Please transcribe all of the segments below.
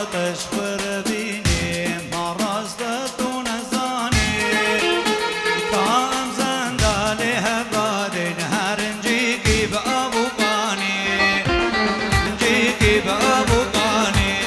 تشخر بینی مرازدت و نزانی کام زندالی هبادین هرنجی کی با ابو قانی نجی کی با ابو قانی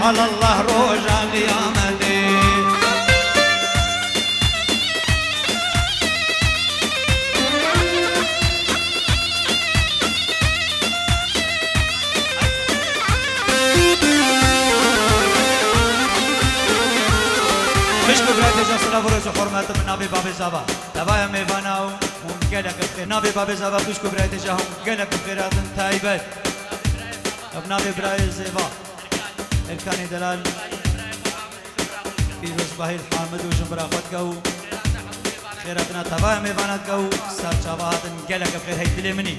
الله روجا قيامتي مش ببرد جسنا بروز حرمت من نبي باب زبا تبايا ميفاناو ومقلق بخير نبي باب زبا مش ببرد جهم قلق بخيرات تايبت ابنابي براي زيبا الكاني دلال في رزباهي الحامد وجمبرا خدقو خيراتنا تبايا ميفانات قو سار شابهات قلق بخير هاي دلي مني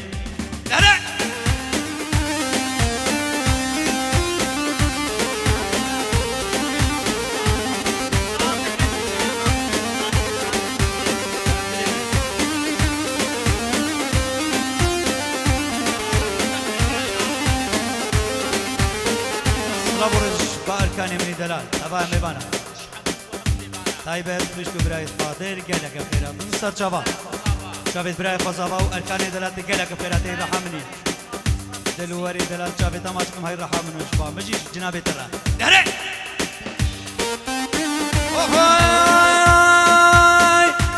لا برج باركاني من دلال تبع ميبانا تايبر مشكو براي فاضل قالك بخيرا من صار شباب شافت براي فزاوا واركاني دلال قالك بخيرا تيبا حمني دلواري دلال جابي تماشكم هاي رحا من وشبا مجيش جنابي ترى دهري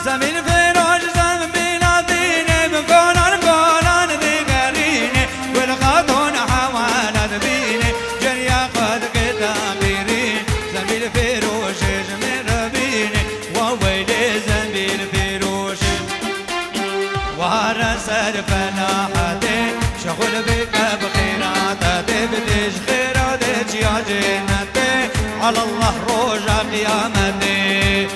زمين فيروج زمين بلاديني من قولان ذكريني والغضون حوالد بيني جريا قد قداميرين زمين فيروج زمين ربيني وويلي زمين فيروج وهرسل فلاحتي شغل بك بخيراتي بديش خيراتي يا جنتي على الله روجا قيامتي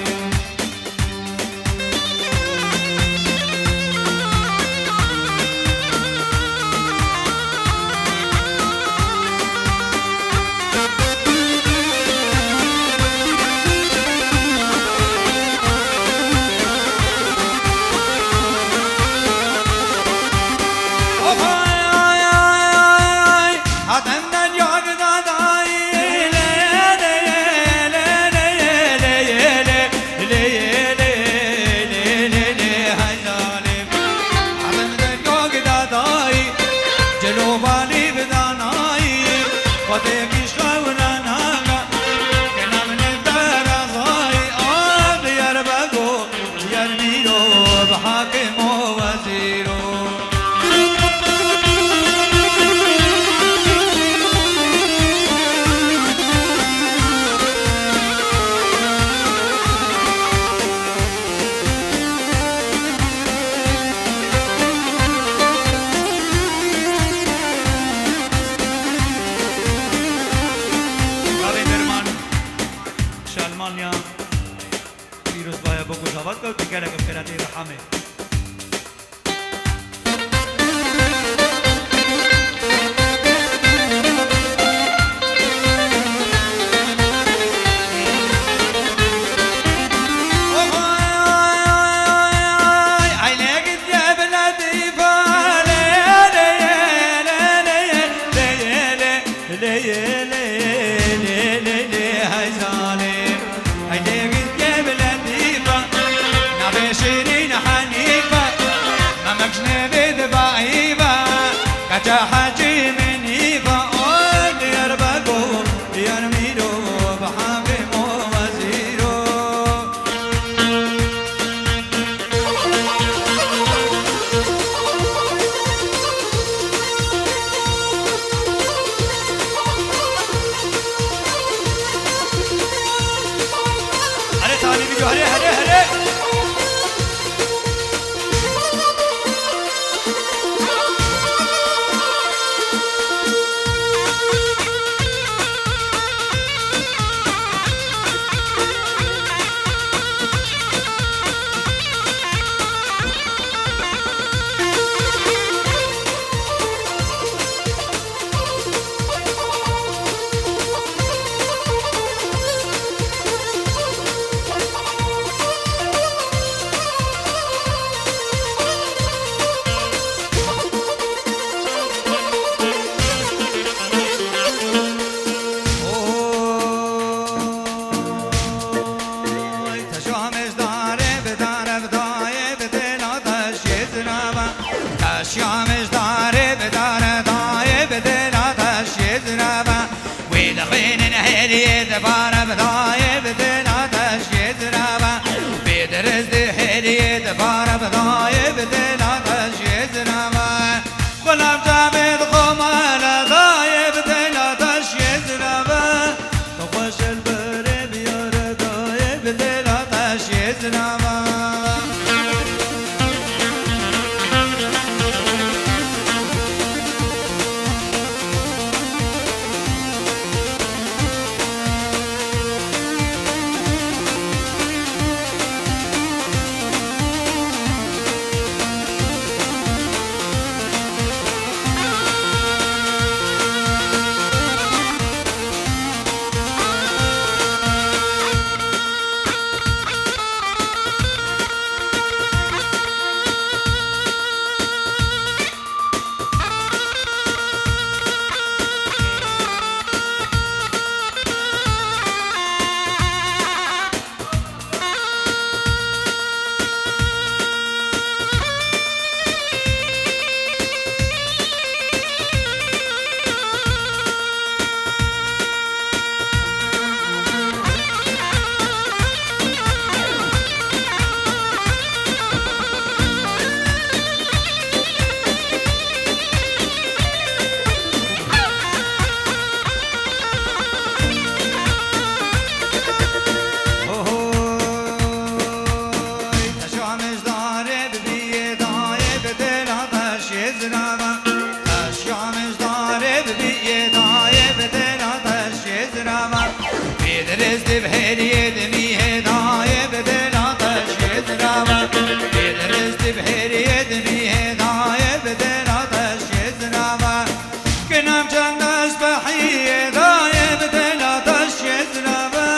چند از بحیه دای بدل آتش یزرابه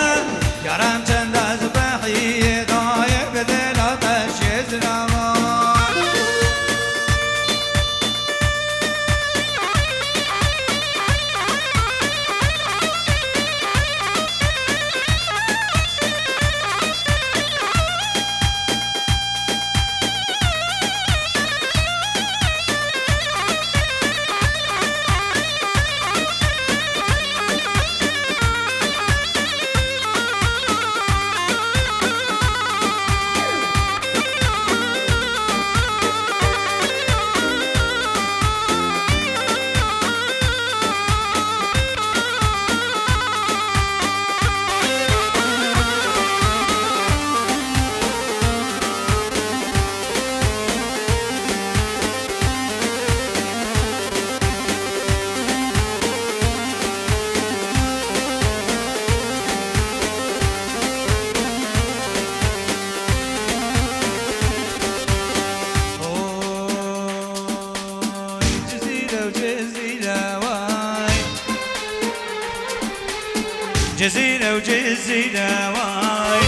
یارم چند از بحیه دای بدل آتش یزرابه جزيرة وجزيرة واي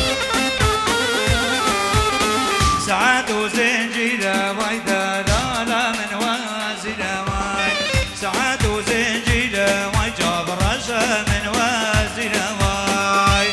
ساعات وزنجيرة واي دلالة من وازيرة واي ساعات وزنجيرة واي جاب رشا من وازيرة واي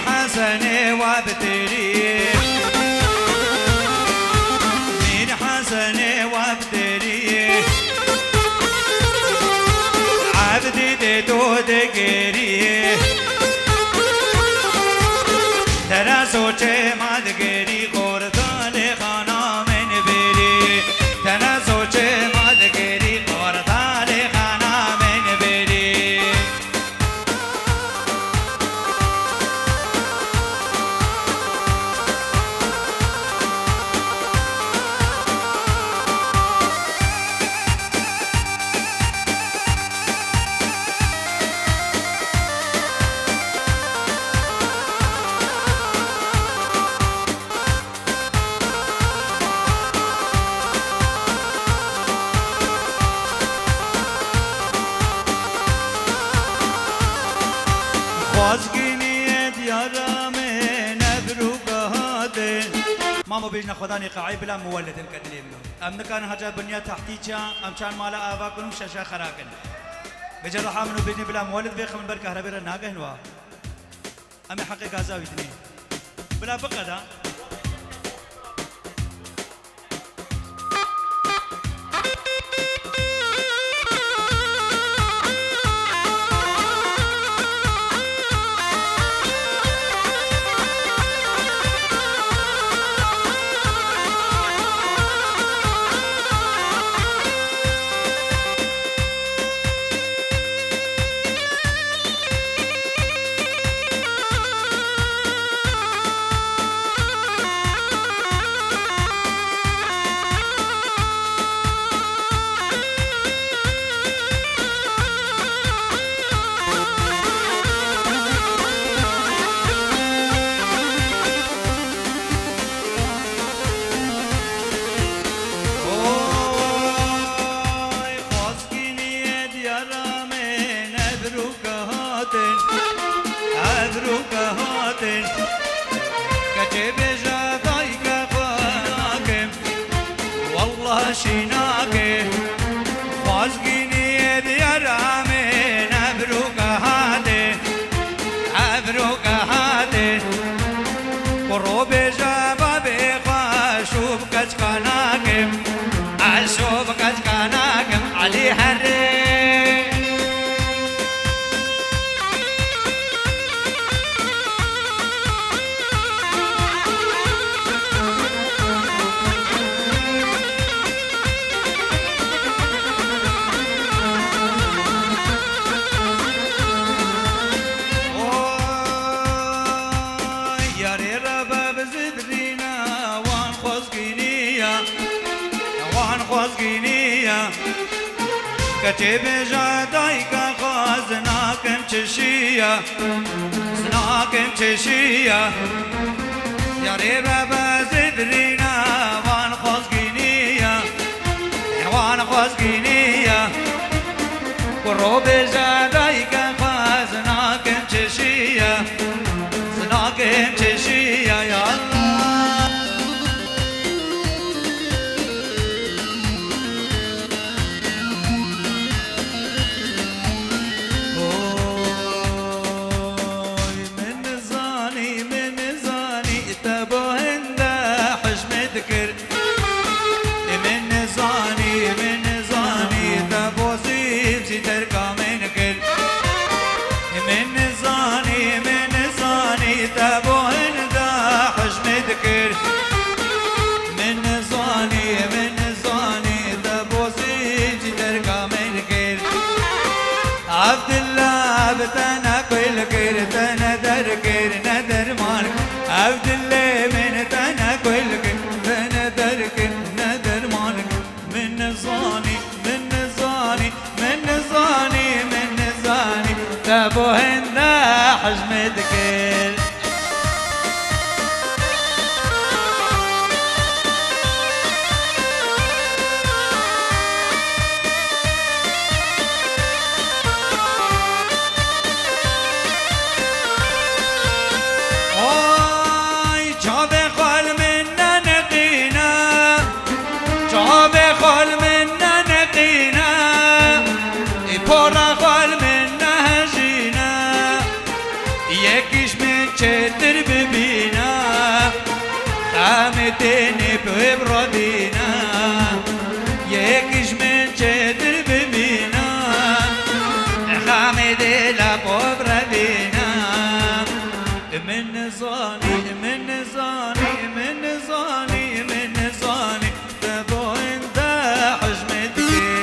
حسني وابتري من حسني وابتري عبدي ديتو دقري ترى سوچه ما دقري قرطان خانا من بري ترى سوچه ما دقري قرطان خانا من بري خواستگینی دیارم نبروک هاته مامو بیجنا خدا نقاعی بلا مولد الكدلي منو ام نكان هجا بنيا تحتيجا ام كان مالا آبا كنو شاشا خراكن بجرو حامنو بيجني بلا مولد بيخ من بركة هربيرا ناقهن وا امي حقي غازا ويتني بلا بقدا والله شيناكي خازقيني ديارامي عبروك هادي عبروك هادي قروب جبابي خاشوب كجكناكم عشوب كجكناكم علي حري كتب جدايك خازناكم تشيا زناكم تشيا يا ريبا بزدرينا وان خزقينيا وان خزقينيا قروب جدايك خازناكم تشيا زناكم تشيا يا الله عبد الله بتنا كل كير تنا در كير ندر مالك عبد الله من تنا كل كير تنا در كير ندر مالك من زاني من زاني من زاني من زاني تبو هندا حجمت كير چتر ببینا خامتنی ببردینا یکیش من چتر ببینا خامت لا ببردینا من زانی من زانی من زانی من زانی تبو انت حجمتك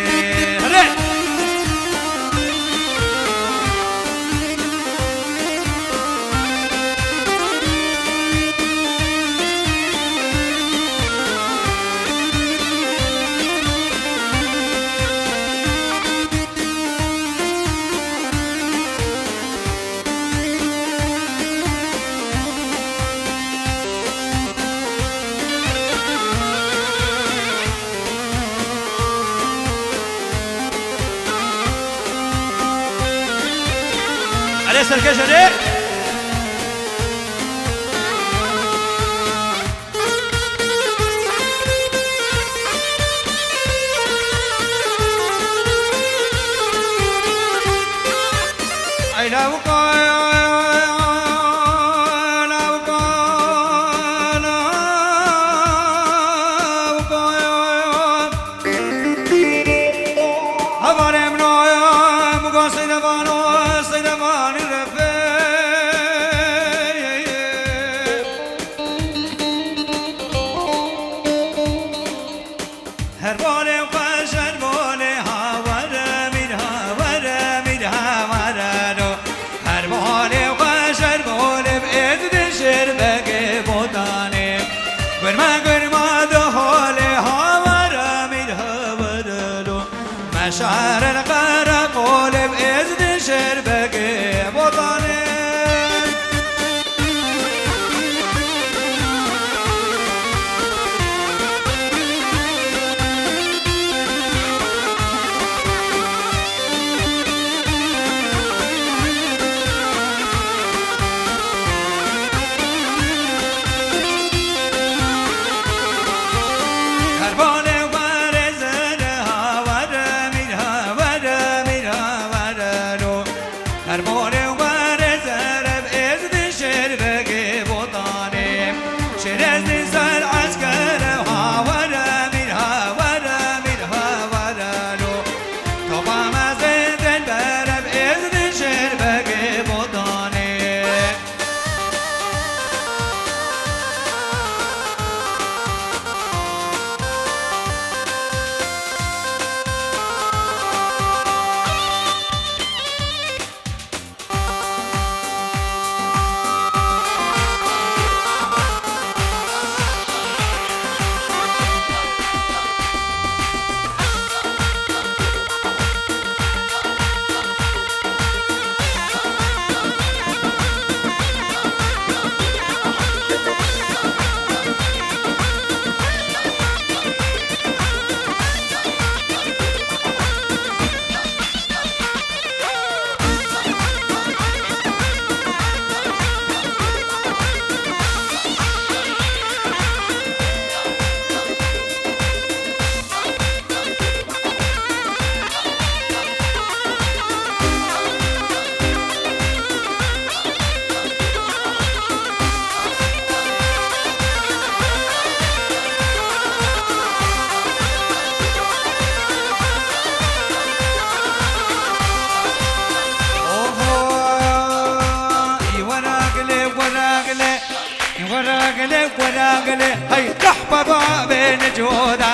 عليه سركش عليه I love Seydavan وراقلي هي قحبة بين جودا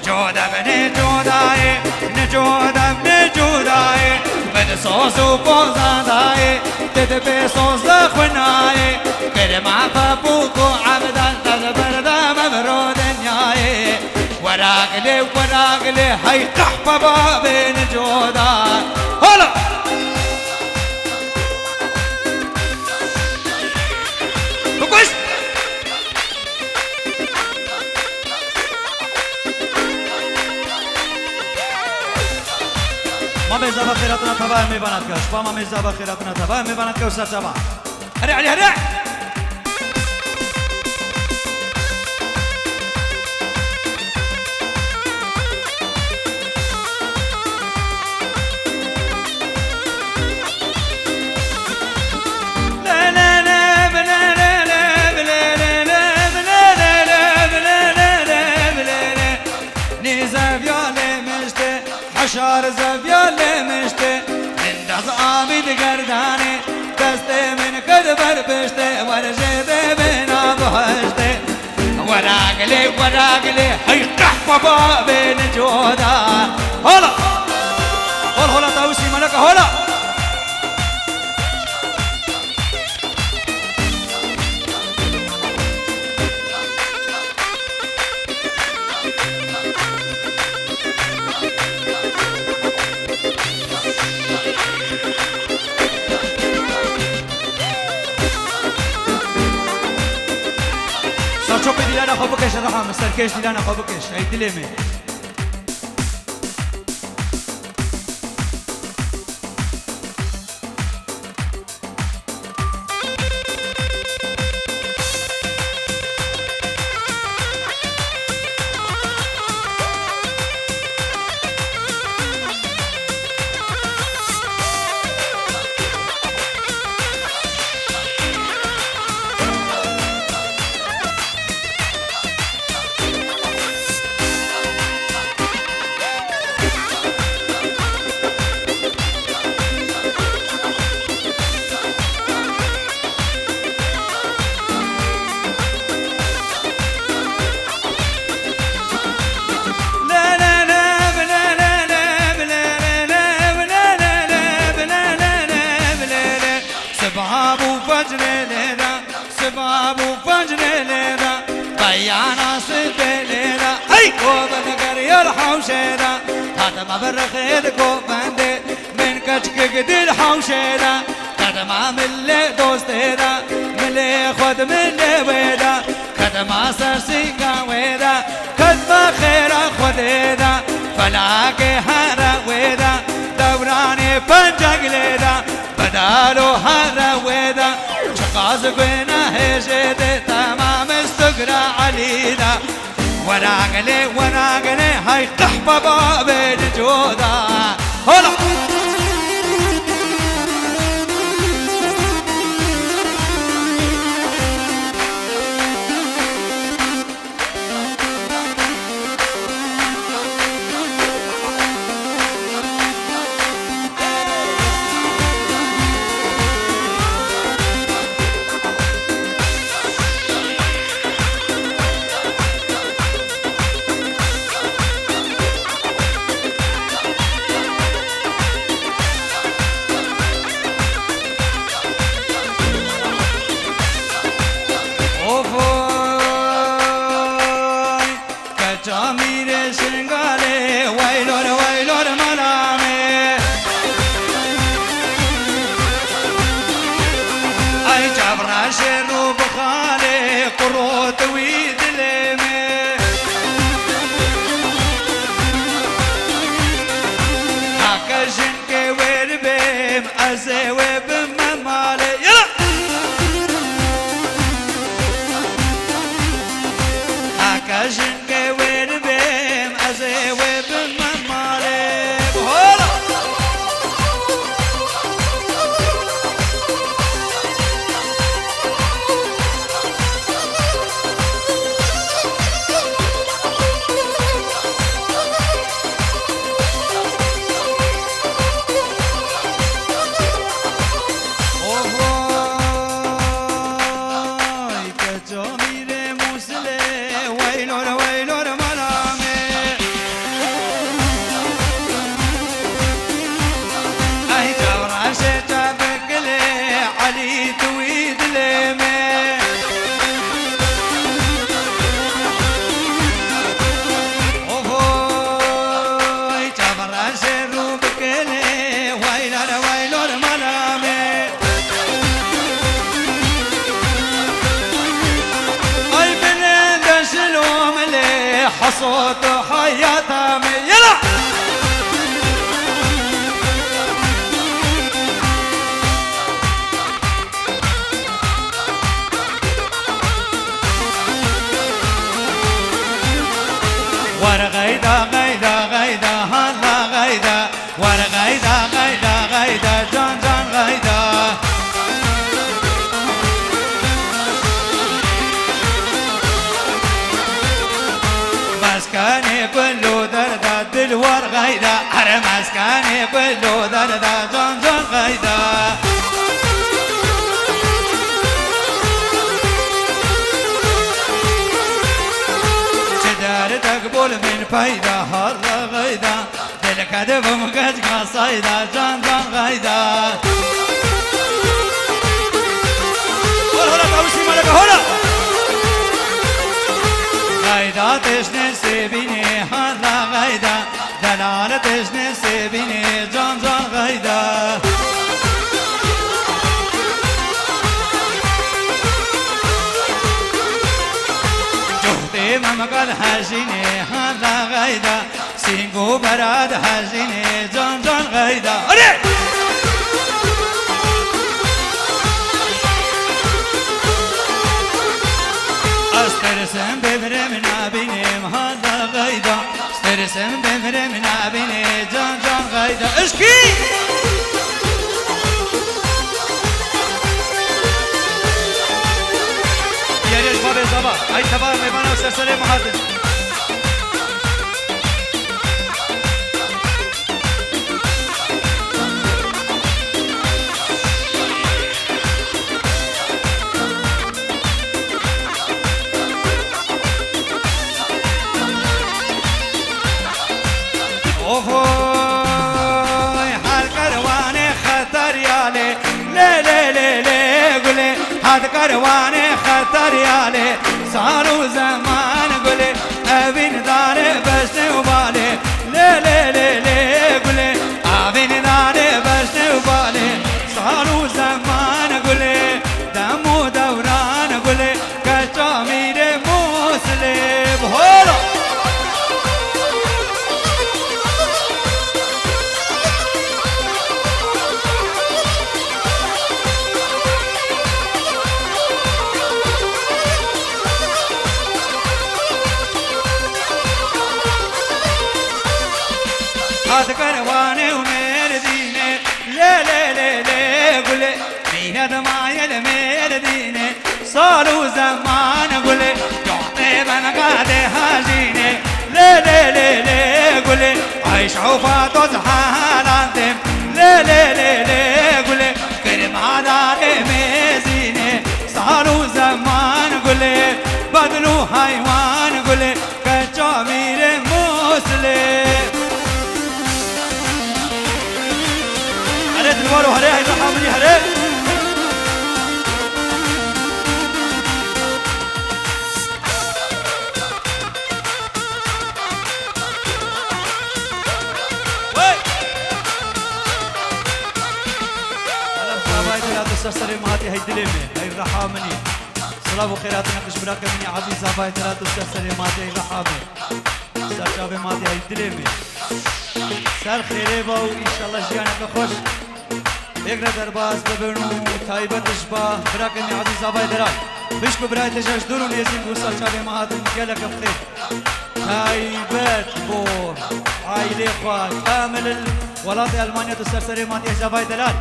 جودا بن جوداي نجودا بن جوداي بن صوص وبوزا داي تدبي صوص لخناي كرما فبوكو عبدا تزبردا مبرود نياي وراقلي وراقلي هي قحبة بين جودا هلا بكوش ما مزابا خيراتنا تبا میباند کش با ما مزابا خیراتنا تبا میباند که سر تبا هرع علی هرع حشار زبيالي مشتي من دز عابد قرداني دستي من كدبر بشتي ورجيدي بنا بهشتي وراقلي وراقلي هي قحبة بين جودا هلا هلا هلا توسي ملك هلا شوفي ديلانا خوبكش رحم سركش ديلانا خوبكش هي دلمي سباب وفجر ليلة بيانا صد ليلة اي وبنقر يرحم شيدا هذا ما برخيد كوباندي من كشك قدير حوشيدا هذا ما ملي دوستيدا ملي خد ملي ويدا هذا ما سرسيقا ويدا قد ما خيرا خديدا فلاقي هارا ويدا دوراني بنجق ليدا بدالو هارا ويدا قازقنا هجد تمام استقرا علينا وراقلي وراقلي هاي قحبة بين جودا هلا شنو بخالي قروت ويد لمي هكا جنكي وربيم أزيوي بممالي يلا هكا جنكي وربيم أزيوي بممالي بهولا Mire موسلي ويلور ويلور مرامي اي جور عشتا بقلي علي تويد ليمي اوهوي جبر عشرو بقلي ويلور ويلور مرامي اي بلند شلوم لي حصوت حياتها يلا ورغيدا غيدا غيدا هلا غيدا ورغيدا غيدا غيدا جان جان غيدا مسكاني كله دردا دلور غيدا أرى مسكاني كله دردا جان جان غيدا تقبل من فايدة هلا غيدا دلك هدف مقد قصيدة جان جان غيدا هلا هلا تعوشي مالك هلا غيدا تشني سيبيني هلا غيدا دلالة تشني سيبيني جان جان غيدا ممقد حزيني هلا غيدا سينقو براد حزيني جان جان غيدا استرسم ببرم نابينيم هلا غيدا استرسم ببرم نابيني جان جان غيدا اشكي بابي زبا اي تبار ميبانا وسرسري محادن اوهوي حال كرواني خطر يالي لي لي لي لي قولي هاد كرواني خطر يالي صاروا زمان قولي ابين داري بشني وبالي لي لي لي لي قولي ابين داري بشني وبالي صاروا زمان قولي دمو دوران قولي كشامير مسلم هولا هاد كرواني ومرديني لي لي لي لي قولي مين دمايا المرديني صاروا زمان قولي يعطي بنقاد هاجيني لي لي لي لي قولي عيش عوفات وزحالاتم لي لي لي لي قولي كرم عدالي ميزيني صاروا زمان قولي بدلوا حيوان قولي كجامير مسلم الوارو هري هاي رحمني هري وي انا صبايا لا تستسري ماتي هاي دلمي هاي رحمني صلاة وخيراتنا كشبراك مني عزيز صبايا لا تستسري ماتي هاي رحمني سرشابي ماتي هاي دلمي سر خيري باو ان شاء الله جيانك خوش اقرا درباز ببنو تايبتش با براكني عزيز اباي دراي بشكو براي تجاش دورون يزين قوسا شابي مهاتن قالك بخير تايبت بور عائلة خواه كامل الولايات المانيا تسرسري ماتي اباي دلال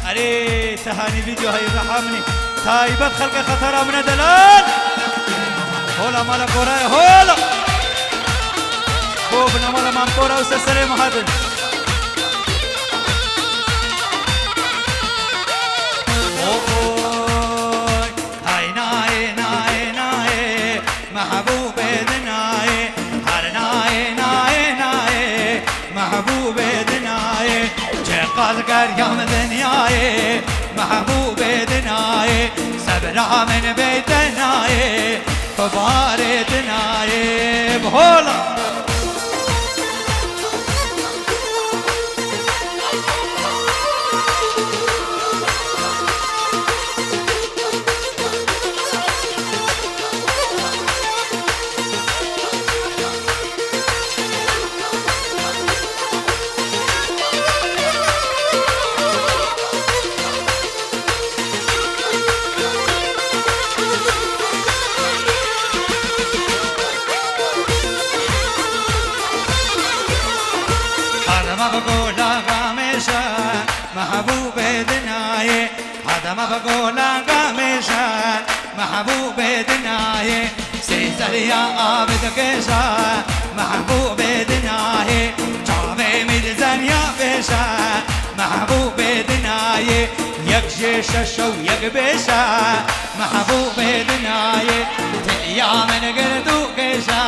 اري تهاني فيديو هاي رحمني تايبت خلق خطرة من دلال هولا مالا كوراي هولا بوبنا مالا مامكورا وسرسري مهاتن هاي ناي ناي ناي محبوب دناي هر ناي ناي ناي محبوب دناي چقدر گریم دنیای محبوب دناي صبرا من بیتناي کبار دناي بهولا بقولا قامشا محبوب دناي هذا ما بقولا قامشا محبوب دناي سيزر يا عابد كيشا محبوب دناي جاوي ميزان يا بيشا محبوب دناي يكشيش شو يكبشا محبوب دناي تليا من قردو كيشا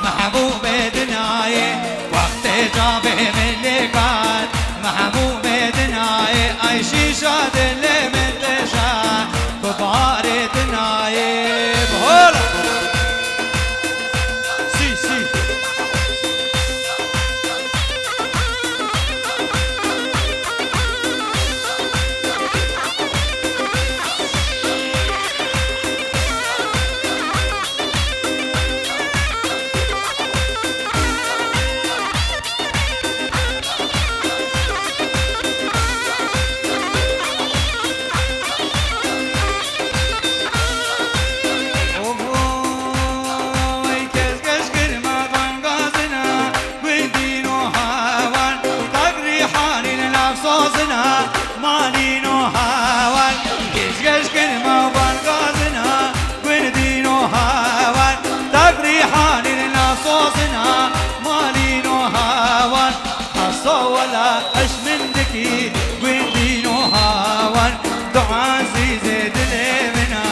محبوب دناي وقت جابه من لقات محبوب دناي عيشي شاد اللي من لشا كبار دناي بهولا سي سي مالينو هاوان كيش كلمة وبالغازنا وردينو هاوان تقريحان لنا صوصنا مالينو هاوان خاصة ولا أش من دكي وردينو هاوان دعاء زيزي دلي منا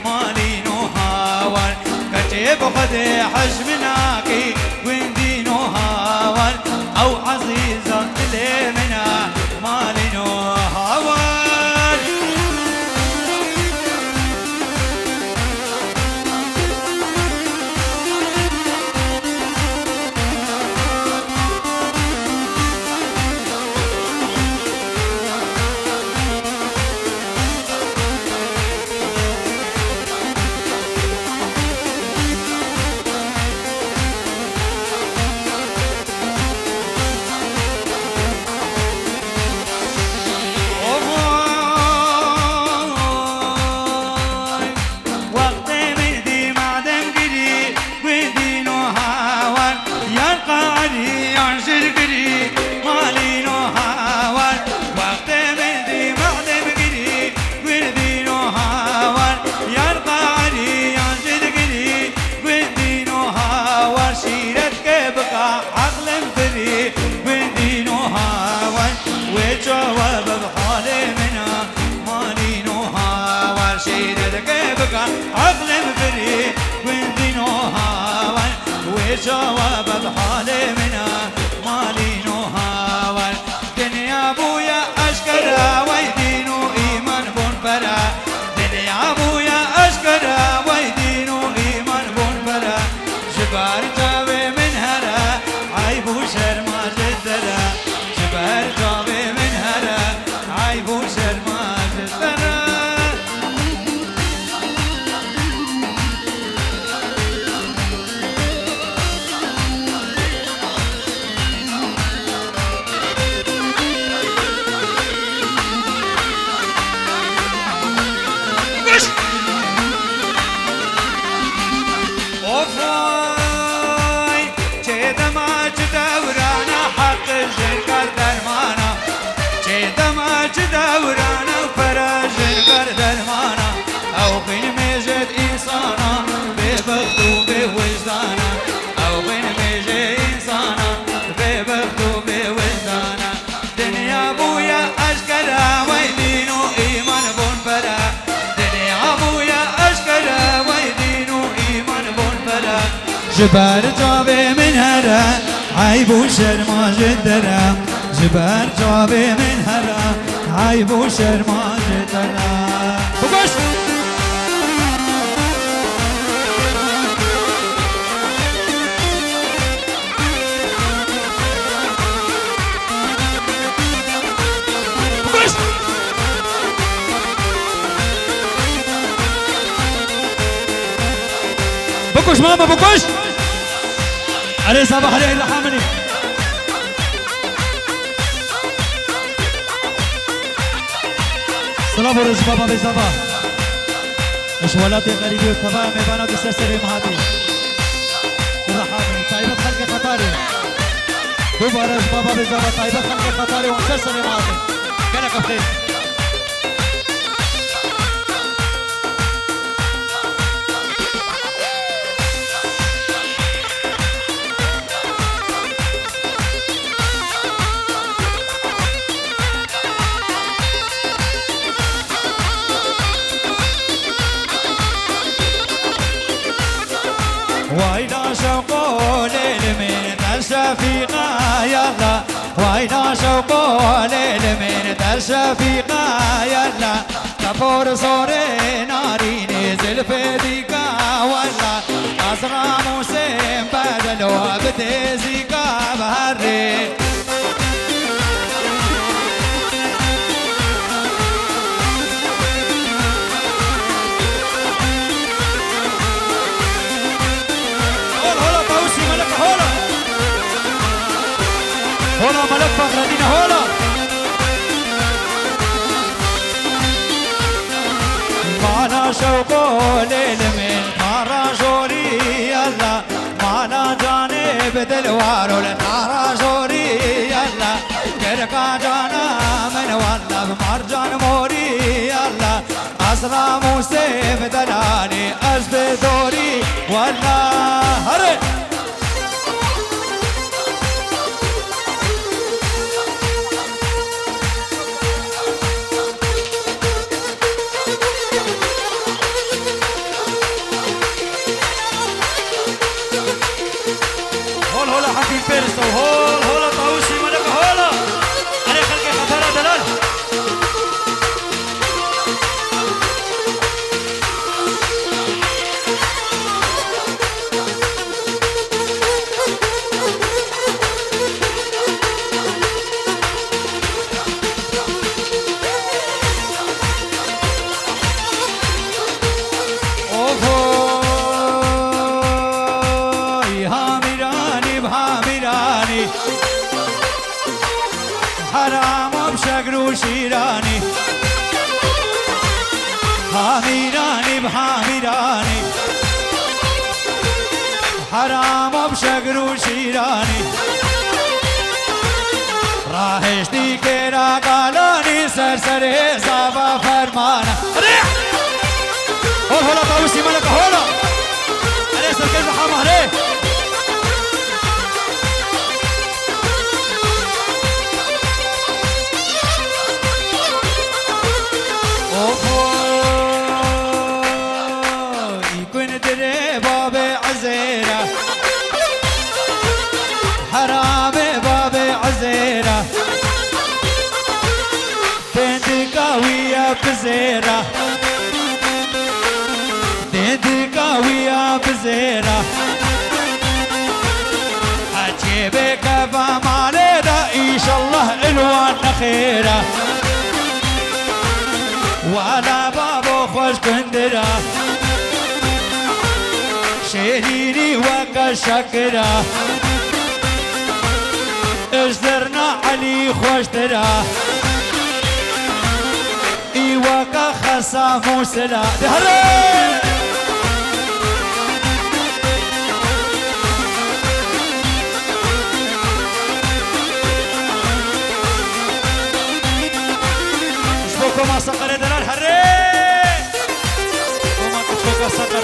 مالينو هاوان كتب خدي حجمناكي وردينو هاوان أو عزيزة دلي منا مالينو هاوان جواب بحال منا مالينو هاوان شيدك بقى عقل مفري وندينو هاوان وجواب بحال منا مالينو هاوان دنيا بويا أشكرا ويدينو إيمان بون برا دنيا بويا أشكرا ويدينو إيمان بون برا جبار جاوي من هرا عيب وشرما جدرا جبار جاوي من عيب وشرما جدرا اوفاي جدا ما جدورانا حق الجرقة درمانا جدا ما جدورانا وفراجر قر درمانا او بين ميجد انسانا ببخت وبوجدانا او بين ميجد انسانا ببخت وبوجدانا دنيا بويا اشكرا ويدينو ايمان بون برا دنيا بويا اشكرا ويدينو ايمان بون جبر جابي من هرا عيب وشرما جدرا جبر جابي من هرا عيب وشرما جدرا بقوش بكوش ماما بكوش عليه صباح عليه الحامني سلام ورز بابا بزبا ايش ولاتي غريبي وتبا ميبانا بسرسري مهاتي الحامني طيبة خلق خطاري دوبا رز بابا بزبا طيبة خلق خطاري ومسرسري مهاتي كانك بخير وينا شوقو للمين تشفيقا يلا وينا شوقو للمين تشفيقا يلا كفور صوري ناري نزل في ديكا ولا أسرع موسم بدلو بتزيكا بهري هولا ملك فخردين هولا مانا شوقو للمن مارا جوري يلا مانا جانب دلوارو لنارا جوري يلا كركا جانا من والله بمرجان موري يلا أسرع موسف دلاني أزب دوري والله هري حكيم فارس وهول هولا طاووسي ملك هولا علي خلقي خطارة دلال حرام بشقر وشيراني حاميراني بحاميراني حرام بشقر وشيراني راهشتي كيرا قالوني سرسري صابا فرمانا هول هولا طاووسي ملك هولا عليه سركيز بحامه عليه يكون دري باب عزيرة حرام باب عزيرة بنت قوية بزيرة بنت قوية بزيرة عجيبك فمالينا إن شاء الله الوان خيرة ولا بابو خوش كندرة شيريني وكشكرة ازدرنا علي خوش ترى ايوكا خصا موسلا دهري كما سقر دلال حري كما تشوكا سقر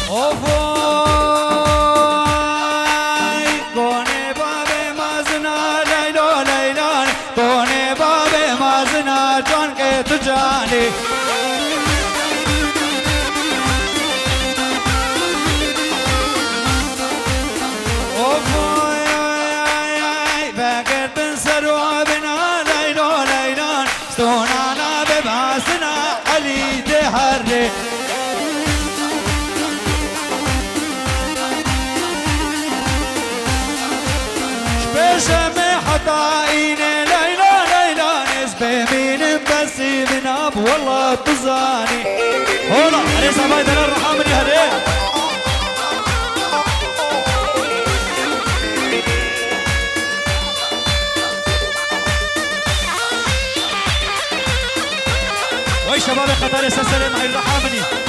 اوفو مرجاني ستونانا بباسنا علي دهري شبشمي حطائيني ليلى ليلى نسبة مين بسي من اب والله بزاني هولا علي صباي دل الرحامني هلي وي شباب خطر السلسلة معي الرحامني